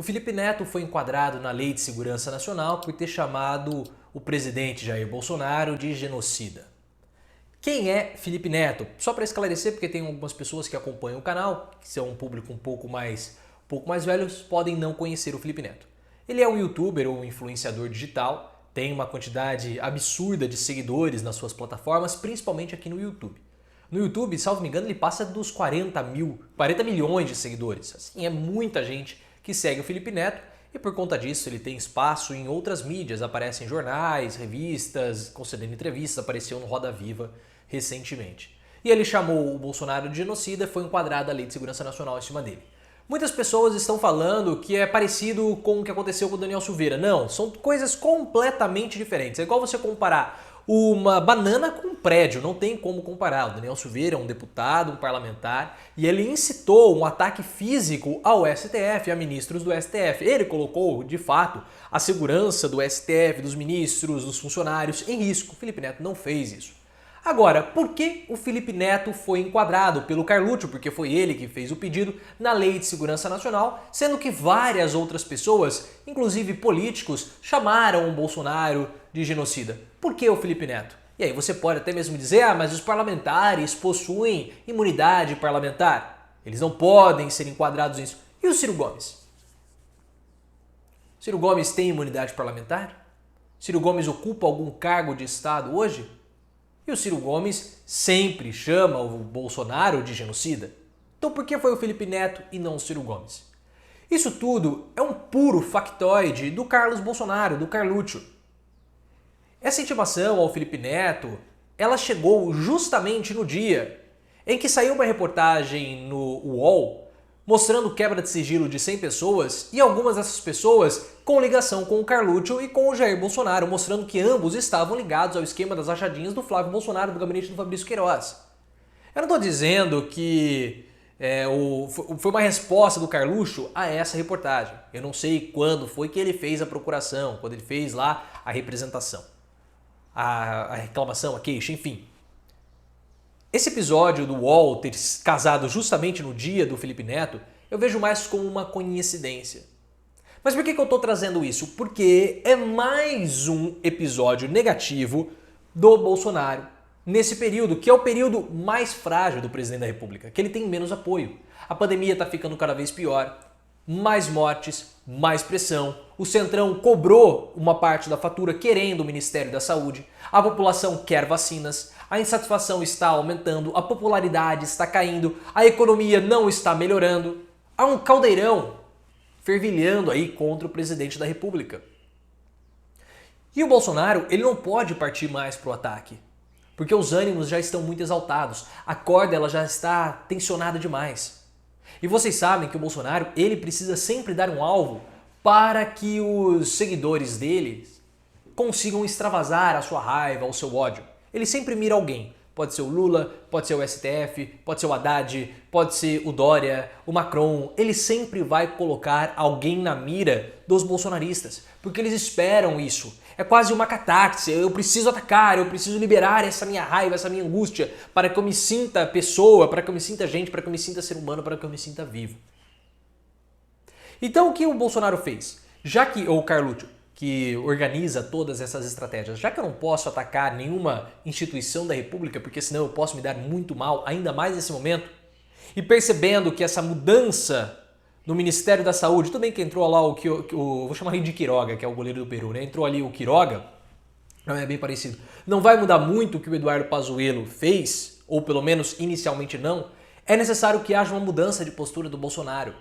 O Felipe Neto foi enquadrado na Lei de Segurança Nacional por ter chamado o presidente Jair Bolsonaro de genocida. Quem é Felipe Neto? Só para esclarecer, porque tem algumas pessoas que acompanham o canal, que são um público um pouco mais velhos, podem não conhecer o Felipe Neto. Ele é um youtuber ou um influenciador digital, tem uma quantidade absurda de seguidores nas suas plataformas, principalmente aqui no YouTube. No YouTube, salvo me engano, ele passa dos 40 milhões de seguidores. Assim, é muita gente que segue o Felipe Neto e por conta disso ele tem espaço em outras mídias, aparece em jornais, revistas, concedendo entrevistas, apareceu no Roda Viva recentemente. E ele chamou o Bolsonaro de genocida, foi enquadrada a Lei de Segurança Nacional em cima dele. Muitas pessoas estão falando que é parecido com o que aconteceu com o Daniel Silveira. Não, são coisas completamente diferentes. É igual você comparar uma banana com um prédio, não tem como comparar. O Daniel Silveira é um deputado, um parlamentar, e ele incitou um ataque físico ao STF, a ministros do STF. Ele colocou, de fato, a segurança do STF, dos ministros, dos funcionários em risco. O Felipe Neto não fez isso. Agora, por que o Felipe Neto foi enquadrado pelo Carluccio? Porque foi ele que fez o pedido na Lei de Segurança Nacional, sendo que várias outras pessoas, inclusive políticos, chamaram o Bolsonaro de genocida. Por que o Felipe Neto? E aí você pode até mesmo dizer, mas os parlamentares possuem imunidade parlamentar. Eles não podem ser enquadrados nisso. E o Ciro Gomes? Ciro Gomes tem imunidade parlamentar? Ciro Gomes ocupa algum cargo de Estado hoje? E o Ciro Gomes sempre chama o Bolsonaro de genocida. Então por que foi o Felipe Neto e não o Ciro Gomes? Isso tudo é um puro factoide do Carlos Bolsonaro, do Carluccio. Essa intimação ao Felipe Neto, ela chegou justamente no dia em que saiu uma reportagem no UOL mostrando quebra de sigilo de 100 pessoas e algumas dessas pessoas com ligação com o Carluccio e com o Jair Bolsonaro, mostrando que ambos estavam ligados ao esquema das rachadinhas do Flávio Bolsonaro, do gabinete do Fabrício Queiroz. Eu não estou dizendo que foi uma resposta do Carluccio a essa reportagem. Eu não sei quando foi que ele fez a procuração, quando ele fez lá a representação, a reclamação, a queixa, enfim. Esse episódio do UOL ter casado justamente no dia do Felipe Neto, eu vejo mais como uma coincidência. Mas por que eu estou trazendo isso? Porque é mais um episódio negativo do Bolsonaro nesse período, que é o período mais frágil do presidente da República, que ele tem menos apoio. A pandemia está ficando cada vez pior, mais mortes, mais pressão. O Centrão cobrou uma parte da fatura querendo o Ministério da Saúde. A população quer vacinas. A insatisfação está aumentando, a popularidade está caindo, a economia não está melhorando. Há um caldeirão fervilhando aí contra o presidente da República. E o Bolsonaro, ele não pode partir mais para o ataque, porque os ânimos já estão muito exaltados, a corda ela já está tensionada demais. E vocês sabem que o Bolsonaro, ele precisa sempre dar um alvo para que os seguidores dele consigam extravasar a sua raiva, o seu ódio. Ele sempre mira alguém. Pode ser o Lula, pode ser o STF, pode ser o Haddad, pode ser o Dória, o Macron. Ele sempre vai colocar alguém na mira dos bolsonaristas, porque eles esperam isso. É quase uma catarse. Eu preciso atacar, eu preciso liberar essa minha raiva, essa minha angústia, para que eu me sinta pessoa, para que eu me sinta gente, para que eu me sinta ser humano, para que eu me sinta vivo. Então o que o Bolsonaro fez? Ou o Carluccio, que organiza todas essas estratégias. Já que eu não posso atacar nenhuma instituição da República, porque senão eu posso me dar muito mal, ainda mais nesse momento, e percebendo que essa mudança no Ministério da Saúde, tudo bem que entrou lá vou chamar ele de Quiroga, que é o goleiro do Peru, né? Entrou ali o Quiroga, não é bem parecido. Não vai mudar muito o que o Eduardo Pazuello fez, ou pelo menos inicialmente não, é necessário que haja uma mudança de postura do Bolsonaro.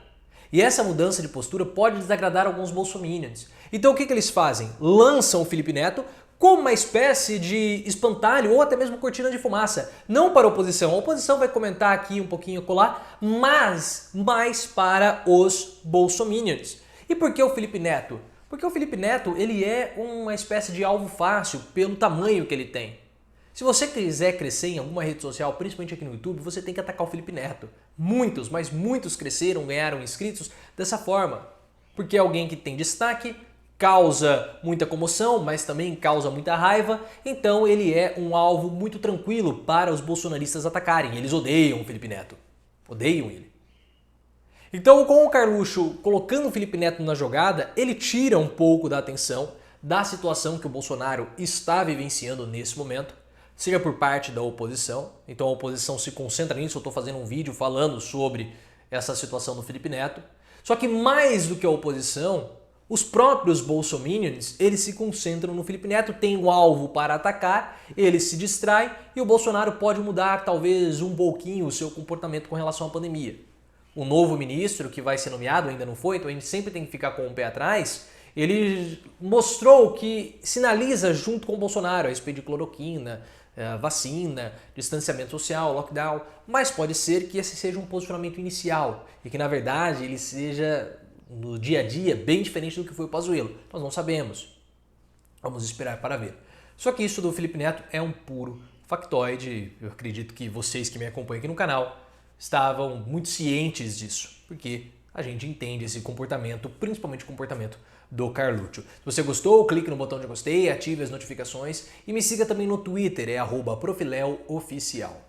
E essa mudança de postura pode desagradar alguns bolsominions. Então o que eles fazem? Lançam o Felipe Neto como uma espécie de espantalho ou até mesmo cortina de fumaça. Não para a oposição. A oposição vai comentar aqui um pouquinho colar, mas mais para os bolsominions. E por que o Felipe Neto? Porque o Felipe Neto ele é uma espécie de alvo fácil pelo tamanho que ele tem. Se você quiser crescer em alguma rede social, principalmente aqui no YouTube, você tem que atacar o Felipe Neto. Muitos, mas muitos cresceram, ganharam inscritos dessa forma. Porque é alguém que tem destaque, causa muita comoção, mas também causa muita raiva. Então ele é um alvo muito tranquilo para os bolsonaristas atacarem. Eles odeiam o Felipe Neto. Odeiam ele. Então, com o Carluxo colocando o Felipe Neto na jogada, ele tira um pouco da atenção da situação que o Bolsonaro está vivenciando nesse momento, seja por parte da oposição. Então a oposição se concentra nisso, eu estou fazendo um vídeo falando sobre essa situação do Felipe Neto. Só que mais do que a oposição, os próprios bolsominions, eles se concentram no Felipe Neto, tem um alvo para atacar, ele se distrai e o Bolsonaro pode mudar talvez um pouquinho o seu comportamento com relação à pandemia. O novo ministro que vai ser nomeado ainda não foi, então a gente sempre tem que ficar com o pé atrás. Ele mostrou que sinaliza junto com o Bolsonaro a respeito de cloroquina, vacina, distanciamento social, lockdown, mas pode ser que esse seja um posicionamento inicial e que na verdade ele seja no dia a dia bem diferente do que foi o Pazuello. Nós não sabemos. Vamos esperar para ver. Só que isso do Felipe Neto é um puro factoide. Eu acredito que vocês que me acompanham aqui no canal estavam muito cientes disso, porque a gente entende esse comportamento, principalmente o comportamento do Carluxo. Se você gostou, clique no botão de gostei, ative as notificações e me siga também no Twitter, @profileooficial.